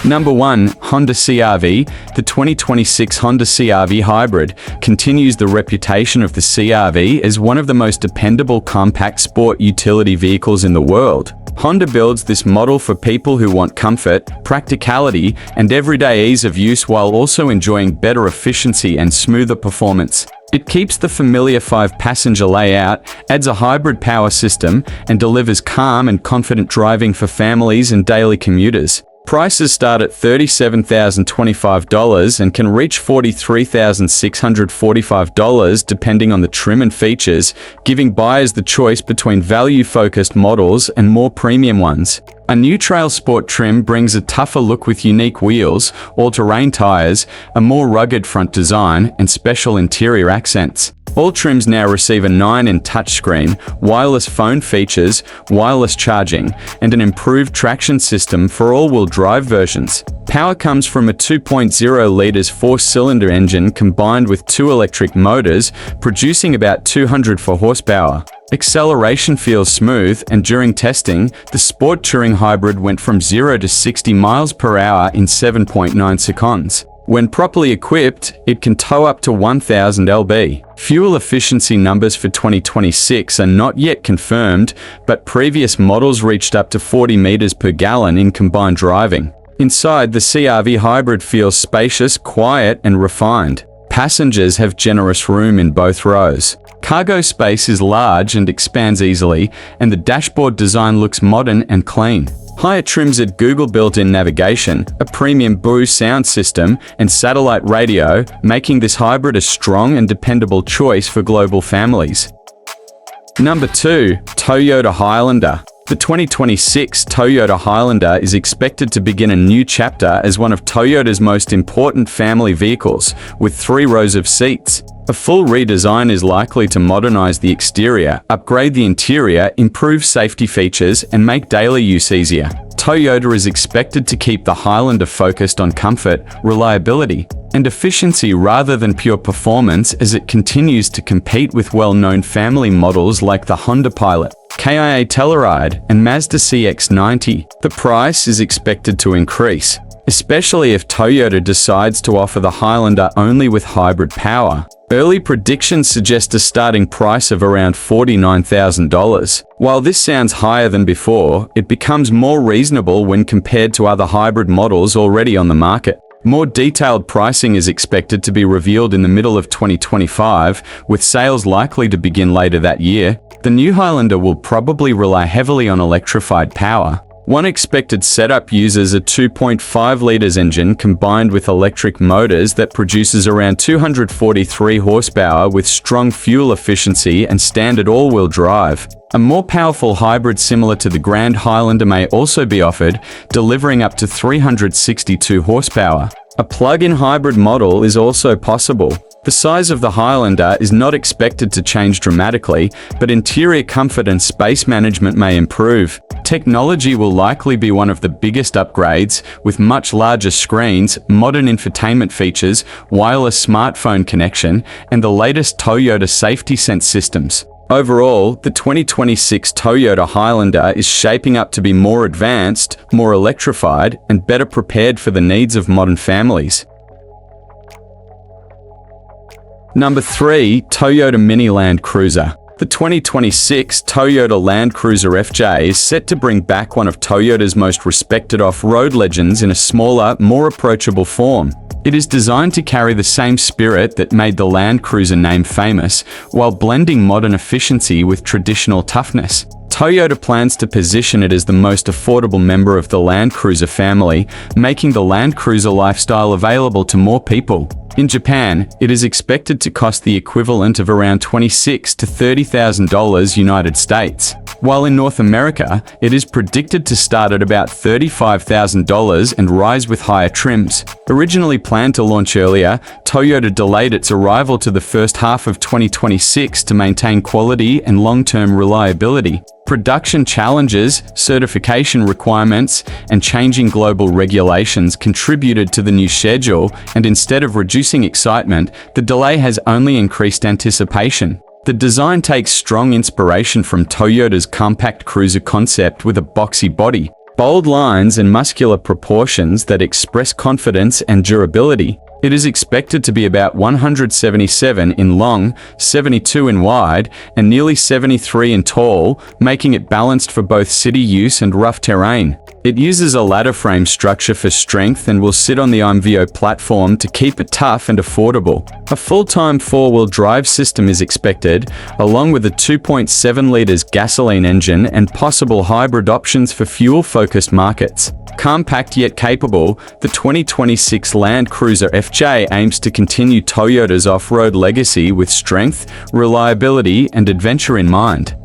Number 1. Honda CR-V. The 2026 Honda CR-V Hybrid continues the reputation of the CR-V as one of the most dependable compact sport utility vehicles in the world. Honda builds this model for people who want comfort, practicality, and everyday ease of use while also enjoying better efficiency and smoother performance. It keeps the familiar 5-passenger layout, adds a hybrid power system, and delivers calm and confident driving for families and daily commuters. Prices start at $37,025 and can reach $43,645 depending on the trim and features, giving buyers the choice between value-focused models and more premium ones. A new Trail Sport trim brings a tougher look with unique wheels, all-terrain tires, a more rugged front design, and special interior accents. All trims now receive a 9-inch touchscreen, wireless phone features, wireless charging, and an improved traction system for all-wheel drive versions. Power comes from a 2.0 liters 4-cylinder engine combined with 2 electric motors, producing about 204 horsepower. Acceleration feels smooth, and during testing, the Sport Touring Hybrid went from 0 to 60 miles per hour in 7.9 seconds. When properly equipped, it can tow up to 1,000 lb. Fuel efficiency numbers for 2026 are not yet confirmed, but previous models reached up to 40 meters per gallon in combined driving. Inside, the CR-V Hybrid feels spacious, quiet, and refined. Passengers have generous room in both rows. Cargo space is large and expands easily, and the dashboard design looks modern and clean. Higher trims add Google built-in navigation, a premium Bose sound system, and satellite radio, making this hybrid a strong and dependable choice for global families. Number 2. Toyota Highlander. The 2026 Toyota Highlander is expected to begin a new chapter as one of Toyota's most important family vehicles, with 3 rows of seats. A full redesign is likely to modernize the exterior, upgrade the interior, improve safety features, and make daily use easier. Toyota is expected to keep the Highlander focused on comfort, reliability, and efficiency rather than pure performance as it continues to compete with well-known family models like the Honda Pilot, Kia Telluride, and Mazda CX-90. The price is expected to increase, especially if Toyota decides to offer the Highlander only with hybrid power. Early predictions suggest a starting price of around $49,000. While this sounds higher than before, it becomes more reasonable when compared to other hybrid models already on the market. More detailed pricing is expected to be revealed in the middle of 2025, with sales likely to begin later that year. The new Highlander will probably rely heavily on electrified power. One expected setup uses a 2.5 liters engine combined with electric motors that produces around 243 horsepower with strong fuel efficiency and standard all-wheel drive. A more powerful hybrid similar to the Grand Highlander may also be offered, delivering up to 362 horsepower. A plug-in hybrid model is also possible. The size of the Highlander is not expected to change dramatically, but interior comfort and space management may improve. Technology will likely be one of the biggest upgrades, with much larger screens, modern infotainment features, wireless smartphone connection, and the latest Toyota Safety Sense systems. Overall, the 2026 Toyota Highlander is shaping up to be more advanced, more electrified, and better prepared for the needs of modern families. Number 3. Toyota Mini Land Cruiser. The 2026 Toyota Land Cruiser FJ is set to bring back one of Toyota's most respected off-road legends in a smaller, more approachable form. It is designed to carry the same spirit that made the Land Cruiser name famous, while blending modern efficiency with traditional toughness. Toyota plans to position it as the most affordable member of the Land Cruiser family, making the Land Cruiser lifestyle available to more people. In Japan, it is expected to cost the equivalent of around $26,000 to $30,000 United States, while in North America, it is predicted to start at about $35,000 and rise with higher trims. Originally planned to launch earlier, Toyota delayed its arrival to the first half of 2026 to maintain quality and long-term reliability. Production challenges, certification requirements, and changing global regulations contributed to the new schedule, and instead of reducing reducing excitement, the delay has only increased anticipation. The design takes strong inspiration from Toyota's compact cruiser concept with a boxy body, bold lines and muscular proportions that express confidence and durability. It is expected to be about 177 in long, 72 in wide, and nearly 73 in tall, making it balanced for both city use and rough terrain. It uses a ladder frame structure for strength and will sit on the IMVO platform to keep it tough and affordable. A full-time four-wheel drive system is expected, along with a 2.7 litres gasoline engine and possible hybrid options for fuel-focused markets. Compact yet capable, the 2026 Land Cruiser FJ aims to continue Toyota's off-road legacy with strength, reliability, and adventure in mind.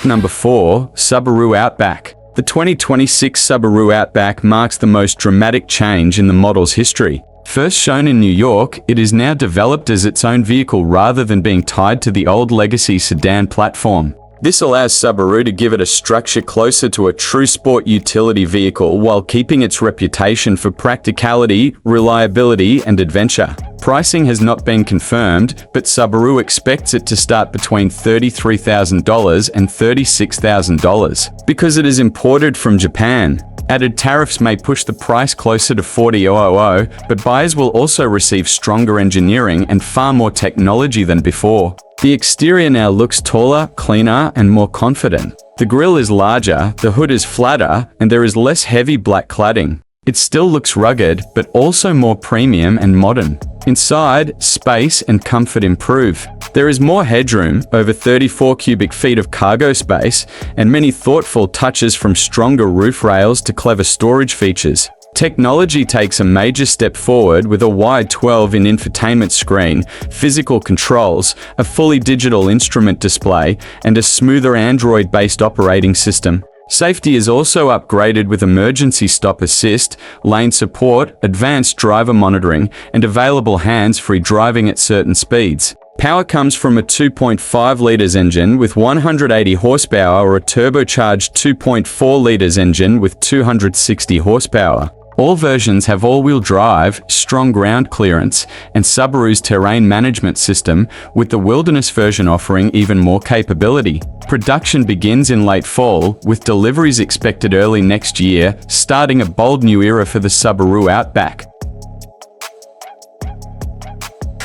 Number 4. Subaru Outback. The 2026 Subaru Outback marks the most dramatic change in the model's history. First shown in New York, it is now developed as its own vehicle rather than being tied to the old legacy sedan platform. This allows Subaru to give it a structure closer to a true sport utility vehicle while keeping its reputation for practicality, reliability, and adventure. Pricing has not been confirmed, but Subaru expects it to start between $33,000 and $36,000. Because it is imported from Japan, added tariffs may push the price closer to $40,000, but buyers will also receive stronger engineering and far more technology than before. The exterior now looks taller, cleaner, and more confident. The grille is larger, the hood is flatter, and there is less heavy black cladding. It still looks rugged, but also more premium and modern. Inside, space and comfort improve. There is more headroom, over 34 cubic feet of cargo space, and many thoughtful touches from stronger roof rails to clever storage features. Technology takes a major step forward with a wide 12-in infotainment screen, physical controls, a fully digital instrument display, and a smoother Android-based operating system. Safety is also upgraded with emergency stop assist, lane support, advanced driver monitoring, and available hands-free driving at certain speeds. Power comes from a 2.5 litres engine with 180 horsepower or a turbocharged 2.4 litres engine with 260 horsepower. All versions have all-wheel drive, strong ground clearance, and Subaru's terrain management system, with the Wilderness version offering even more capability. Production begins in late fall, with deliveries expected early next year, starting a bold new era for the Subaru Outback.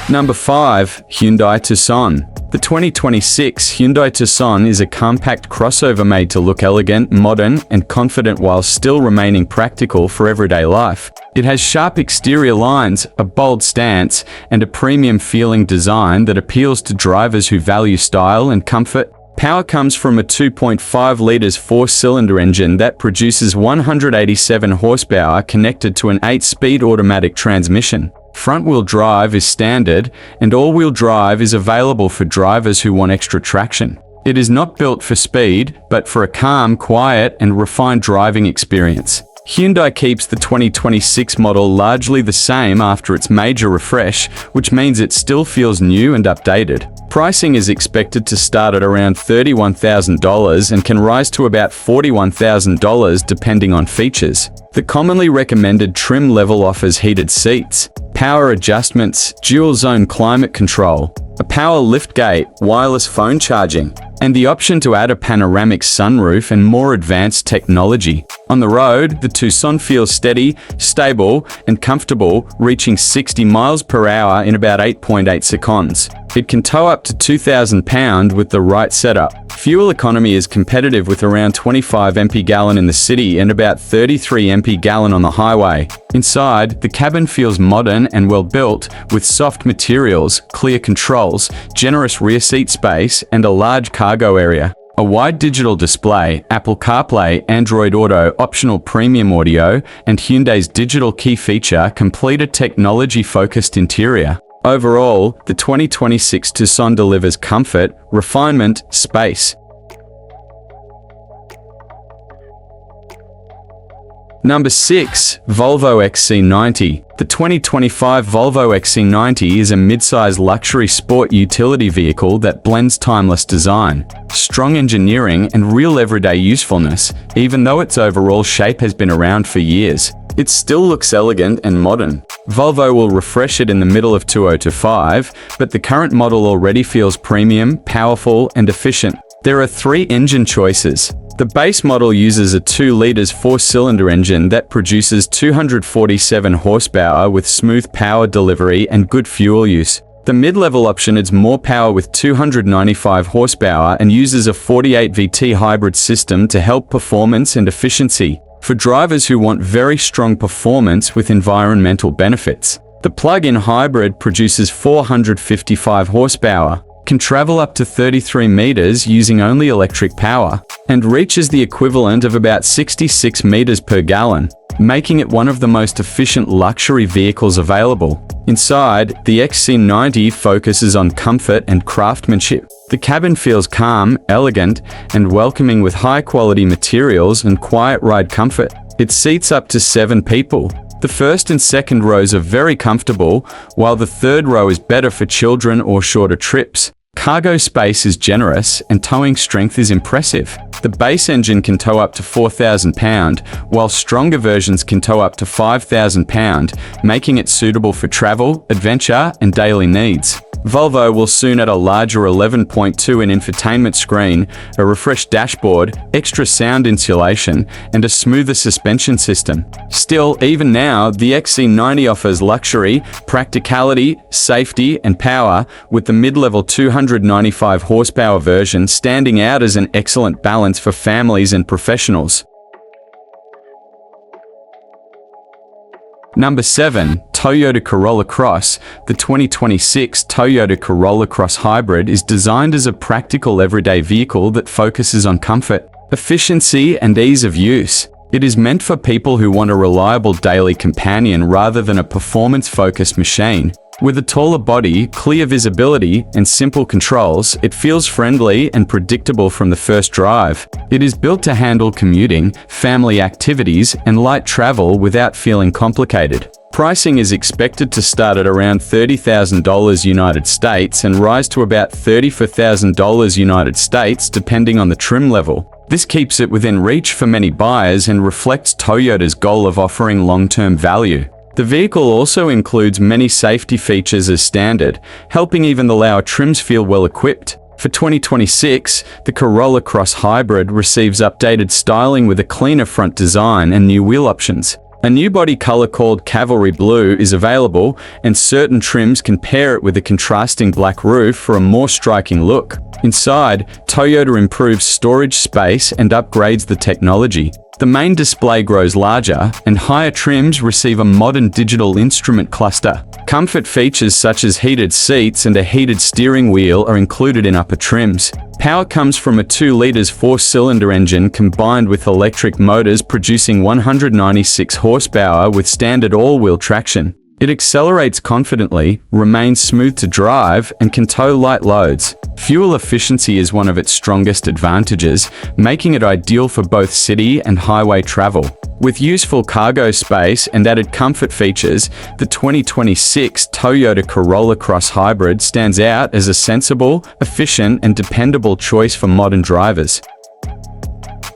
Number 5. Hyundai Tucson. The 2026 Hyundai Tucson is a compact crossover made to look elegant, modern, and confident while still remaining practical for everyday life. It has sharp exterior lines, a bold stance, and a premium-feeling design that appeals to drivers who value style and comfort. Power comes from a 2.5 litres four-cylinder engine that produces 187 horsepower connected to an 8-speed automatic transmission. Front-wheel drive is standard, and all-wheel drive is available for drivers who want extra traction. It is not built for speed, but for a calm, quiet, and refined driving experience. Hyundai keeps the 2026 model largely the same after its major refresh, which means it still feels new and updated. Pricing is expected to start at around $31,000 and can rise to about $41,000 depending on features. The commonly recommended trim level offers heated seats, power adjustments, dual-zone climate control, a power liftgate, wireless phone charging, and the option to add a panoramic sunroof and more advanced technology. On the road, the Tucson feels steady, stable, and comfortable, reaching 60 miles per hour in about 8.8 seconds. It can tow up to 2,000 pounds with the right setup. Fuel economy is competitive with around 25 mpg in the city and about 33 mpg on the highway. Inside, the cabin feels modern and well built, with soft materials, clear controls, generous rear seat space, and a large cargo area. A wide digital display, Apple CarPlay, Android Auto, optional premium audio, and Hyundai's digital key feature complete a technology-focused interior. Overall, the 2026 Tucson delivers comfort, refinement, space. Number 6. Volvo XC90. The 2025 Volvo XC90 is a mid-size luxury sport utility vehicle that blends timeless design, strong engineering, and real everyday usefulness. Even though its overall shape has been around for years, it still looks elegant and modern. Volvo will refresh it in the middle of 2025, but the current model already feels premium, powerful, and efficient. There are 3 engine choices. The base model uses a 2-litre 4-cylinder engine that produces 247 horsepower with smooth power delivery and good fuel use. The mid-level option adds more power with 295 horsepower and uses a 48 VT hybrid system to help performance and efficiency for drivers who want very strong performance with environmental benefits. The plug-in hybrid produces 455 horsepower, can travel up to 33 meters using only electric power, and reaches the equivalent of about 66 meters per gallon, making it one of the most efficient luxury vehicles available. Inside, the XC90 focuses on comfort and craftsmanship. The cabin feels calm, elegant, and welcoming with high-quality materials and quiet ride comfort. It seats up to 7 people. The first and second rows are very comfortable, while the third row is better for children or shorter trips. Cargo space is generous and towing strength is impressive. The base engine can tow up to 4,000 pounds, while stronger versions can tow up to 5,000 pounds, making it suitable for travel, adventure, and daily needs. Volvo will soon add a larger 11.2-inch infotainment screen, a refreshed dashboard, extra sound insulation, and a smoother suspension system. Still, even now, the XC90 offers luxury, practicality, safety, and power, with the mid-level 295 horsepower version standing out as an excellent balance for families and professionals. Number 7. Toyota Corolla Cross. The 2026 Toyota Corolla Cross Hybrid is designed as a practical everyday vehicle that focuses on comfort, efficiency, and ease of use. It is meant for people who want a reliable daily companion rather than a performance-focused machine. With a taller body, clear visibility, and simple controls, it feels friendly and predictable from the first drive. It is built to handle commuting, family activities, and light travel without feeling complicated. Pricing is expected to start at around $30,000 United States and rise to about $34,000 United States depending on the trim level. This keeps it within reach for many buyers and reflects Toyota's goal of offering long-term value. The vehicle also includes many safety features as standard, helping even the lower trims feel well equipped. For 2026, the Corolla Cross Hybrid receives updated styling with a cleaner front design and new wheel options. A new body color called Cavalry Blue is available, and certain trims can pair it with a contrasting black roof for a more striking look. Inside, Toyota improves storage space and upgrades the technology. The main display grows larger, and higher trims receive a modern digital instrument cluster. Comfort features such as heated seats and a heated steering wheel are included in upper trims. Power comes from a 2-litre 4-cylinder engine combined with electric motors producing 196 horsepower with standard all-wheel traction. It accelerates confidently, remains smooth to drive, and can tow light loads. Fuel efficiency is one of its strongest advantages, making it ideal for both city and highway travel. With useful cargo space and added comfort features, the 2026 Toyota Corolla Cross Hybrid stands out as a sensible, efficient, and dependable choice for modern drivers.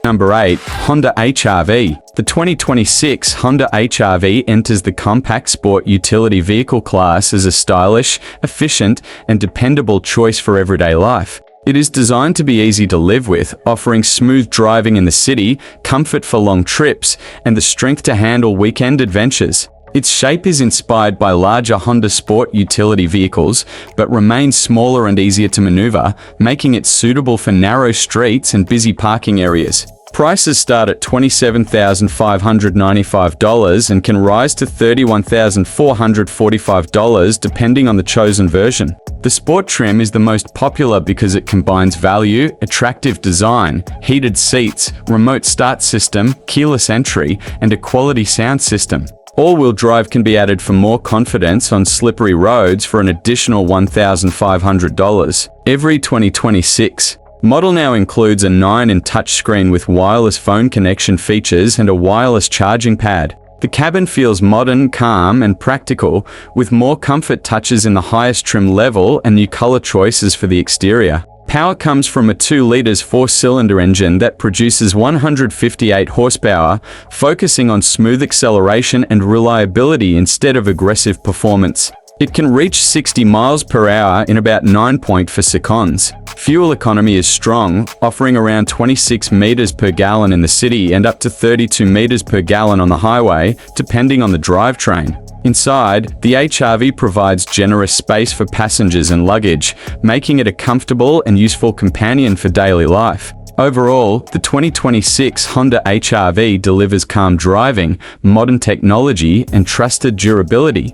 Number 8. Honda HR-V. The 2026 Honda HR-V enters the compact sport utility vehicle class as a stylish, efficient, and dependable choice for everyday life. It is designed to be easy to live with, offering smooth driving in the city, comfort for long trips, and the strength to handle weekend adventures. Its shape is inspired by larger Honda sport utility vehicles, but remains smaller and easier to maneuver, making it suitable for narrow streets and busy parking areas. Prices start at $27,595 and can rise to $31,445 depending on the chosen version. The sport trim is the most popular because it combines value, attractive design, heated seats, remote start system, keyless entry, and a quality sound system. All-wheel drive can be added for more confidence on slippery roads for an additional $1,500. Every 2026. Model now includes a 9-inch touchscreen with wireless phone connection features and a wireless charging pad. The cabin feels modern, calm, and practical, with more comfort touches in the highest trim level and new color choices for the exterior. Power comes from a 2-liter 4-cylinder engine that produces 158 horsepower, focusing on smooth acceleration and reliability instead of aggressive performance. It can reach 60 miles per hour in about 9.4 seconds. Fuel economy is strong, offering around 26 meters per gallon in the city and up to 32 meters per gallon on the highway, depending on the drivetrain. Inside, the HR-V provides generous space for passengers and luggage, making it a comfortable and useful companion for daily life. Overall, the 2026 Honda HR-V delivers calm driving, modern technology, and trusted durability.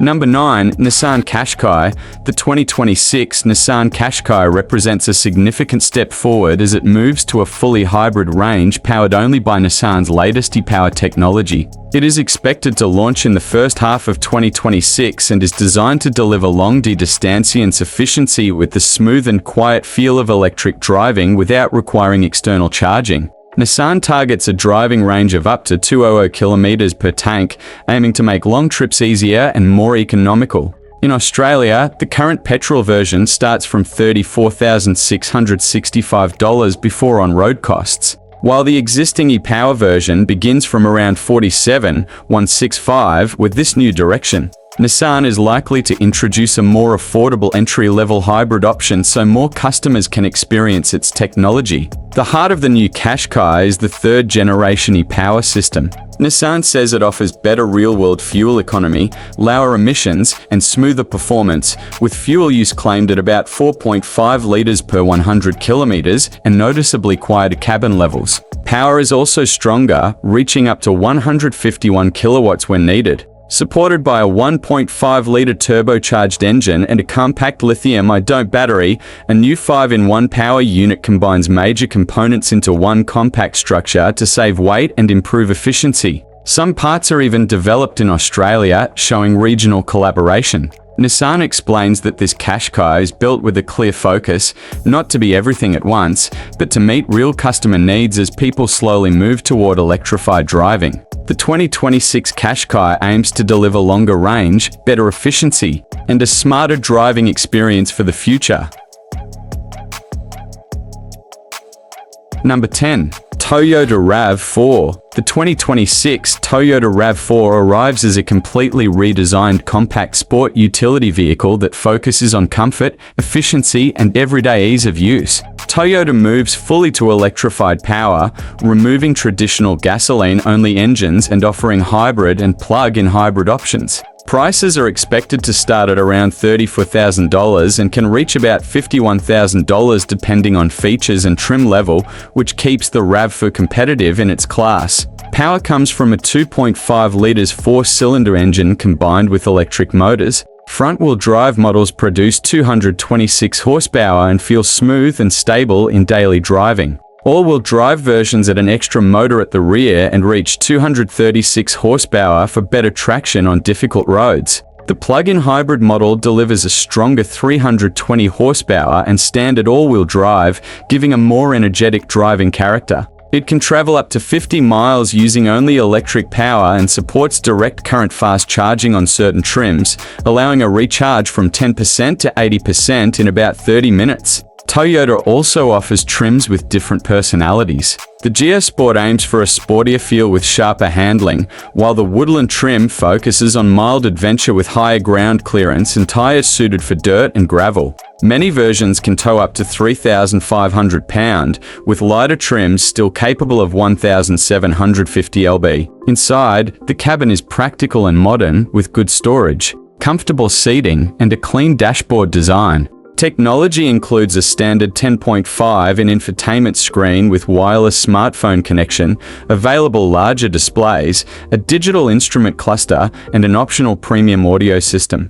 Number 9. Nissan Qashqai. The 2026 Nissan Qashqai represents a significant step forward as it moves to a fully hybrid range powered only by Nissan's latest e-Power technology. It is expected to launch in the first half of 2026 and is designed to deliver longue distance and efficiency with the smooth and quiet feel of electric driving without requiring external charging. Nissan targets a driving range of up to 200 kilometers per tank, aiming to make long trips easier and more economical. In Australia, the current petrol version starts from $34,665 before on-road costs, while the existing e-Power version begins from around $47,165 with this new direction. Nissan is likely to introduce a more affordable entry-level hybrid option so more customers can experience its technology. The heart of the new Qashqai is the third-generation e-Power system. Nissan says it offers better real-world fuel economy, lower emissions, and smoother performance, with fuel use claimed at about 4.5 liters per 100 kilometers and noticeably quieter cabin levels. Power is also stronger, reaching up to 151 kilowatts when needed. Supported by a 1.5-liter turbocharged engine and a compact lithium-ion battery, a new 5-in-1 power unit combines major components into one compact structure to save weight and improve efficiency. Some parts are even developed in Australia, showing regional collaboration. Nissan explains that this Qashqai is built with a clear focus, not to be everything at once, but to meet real customer needs as people slowly move toward electrified driving. The 2026 Qashqai aims to deliver longer range, better efficiency, and a smarter driving experience for the future. Number 10. Toyota RAV4. The 2026 Toyota RAV4 arrives as a completely redesigned compact sport utility vehicle that focuses on comfort, efficiency, and everyday ease of use. Toyota moves fully to electrified power, removing traditional gasoline-only engines and offering hybrid and plug-in hybrid options. Prices are expected to start at around $34,000 and can reach about $51,000 depending on features and trim level, which keeps the RAV4 competitive in its class. Power comes from a 2.5 liters 4-cylinder engine combined with electric motors. Front-wheel drive models produce 226 horsepower and feel smooth and stable in daily driving. All-wheel drive versions add an extra motor at the rear and reach 236 horsepower for better traction on difficult roads. The plug-in hybrid model delivers a stronger 320 horsepower and standard all-wheel drive, giving a more energetic driving character. It can travel up to 50 miles using only electric power and supports direct current fast charging on certain trims, allowing a recharge from 10% to 80% in about 30 minutes. Toyota also offers trims with different personalities. The Geosport aims for a sportier feel with sharper handling, while the Woodland trim focuses on mild adventure with higher ground clearance and tires suited for dirt and gravel. Many versions can tow up to 3,500 pounds, with lighter trims still capable of 1,750 lb. Inside, the cabin is practical and modern, with good storage, comfortable seating, and a clean dashboard design. Technology includes a standard 10.5-inch infotainment screen with wireless smartphone connection, available larger displays, a digital instrument cluster, and an optional premium audio system.